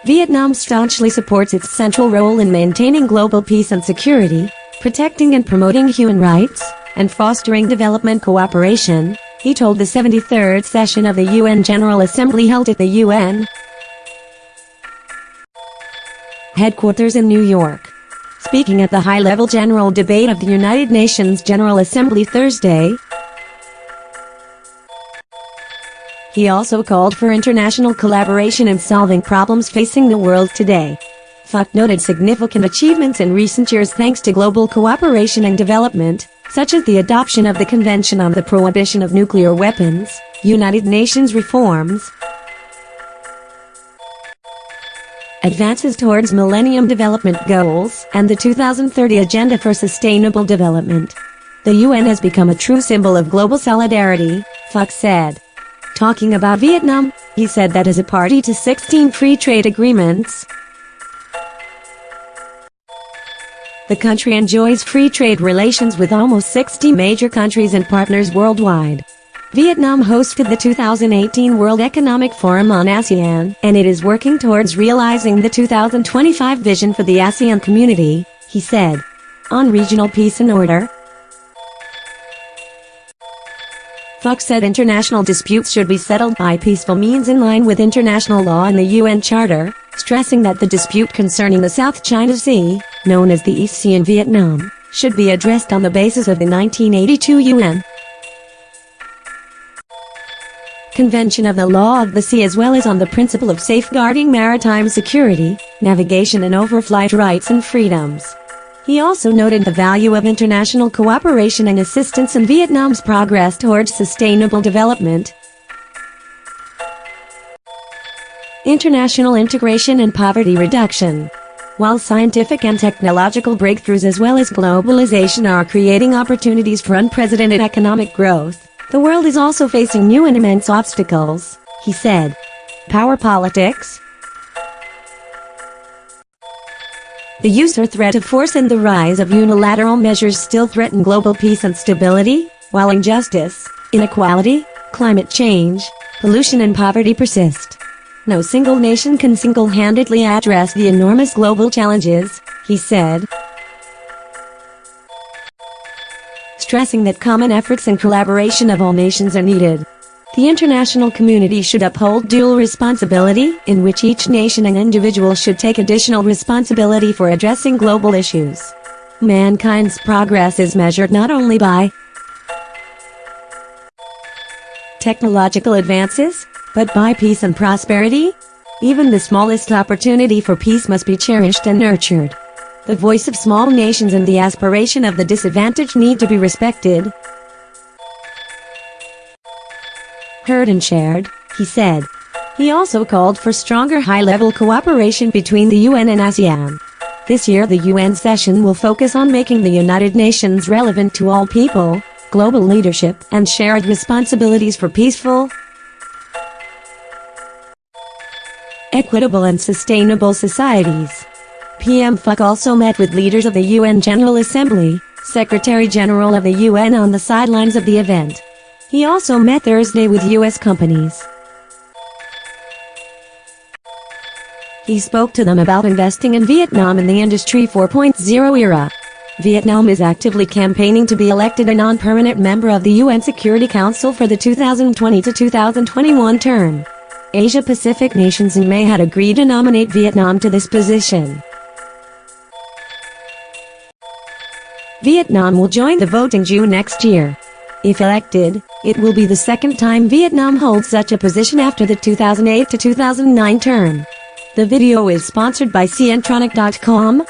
Vietnam staunchly supports its central role in maintaining global peace and security, protecting and promoting human rights, and fostering development cooperation, he told the 73rd session of the UN General Assembly held at the UN headquarters in New York. Speaking at the high-level general debate of the United Nations General Assembly Thursday, he also called for international collaboration in solving problems facing the world today. Phuc noted significant achievements in recent years thanks to global cooperation and development, such as the adoption of the Convention on the Prohibition of Nuclear Weapons, United Nations reforms, advances towards Millennium Development Goals, and the 2030 Agenda for Sustainable Development. The UN has become a true symbol of global solidarity, Phuc said. Talking about Vietnam, he said that as a party to 16 free trade agreements, the country enjoys free trade relations with almost 60 major countries and partners worldwide. Vietnam hosted the 2018 World Economic Forum on ASEAN, and it is working towards realizing the 2025 vision for the ASEAN community, he said. On regional peace and order, Phuc said international disputes should be settled by peaceful means in line with international law and the UN Charter, stressing that the dispute concerning the South China Sea, known as the East Sea in Vietnam, should be addressed on the basis of the 1982 UN Convention of the Law of the Sea as well as on the principle of safeguarding maritime security, navigation and overflight rights and freedoms. He also noted the value of international cooperation and assistance in Vietnam's progress towards sustainable development, international integration and poverty reduction. While scientific and technological breakthroughs as well as globalization are creating opportunities for unprecedented economic growth, the world is also facing new and immense obstacles, he said. Power politics, the use or threat of force and the rise of unilateral measures still threaten global peace and stability, while injustice, inequality, climate change, pollution and poverty persist. No single nation can single-handedly address the enormous global challenges, he said, stressing that common efforts and collaboration of all nations are needed. The international community should uphold dual responsibility, in which each nation and individual should take additional responsibility for addressing global issues. Mankind's progress is measured not only by technological advances, but by peace and prosperity. Even the smallest opportunity for peace must be cherished and nurtured. The voice of small nations and the aspiration of the disadvantaged need to be respected, heard and shared, he said. He also called for stronger high-level cooperation between the UN and ASEAN. This year the UN session will focus on making the United Nations relevant to all people, global leadership, and shared responsibilities for peaceful, equitable and sustainable societies. PM Phuc also met with leaders of the UN General Assembly, Secretary-General of the UN on the sidelines of the event. He also met Thursday with U.S. companies. He spoke to them about investing in Vietnam in the Industry 4.0 era. Vietnam is actively campaigning to be elected a non-permanent member of the UN Security Council for the 2020 to 2021 term. Asia-Pacific nations in May had agreed to nominate Vietnam to this position. Vietnam will join the vote in June next year. If elected, it will be the second time Vietnam holds such a position after the 2008 to 2009 term. The video is sponsored by Cientronic.com.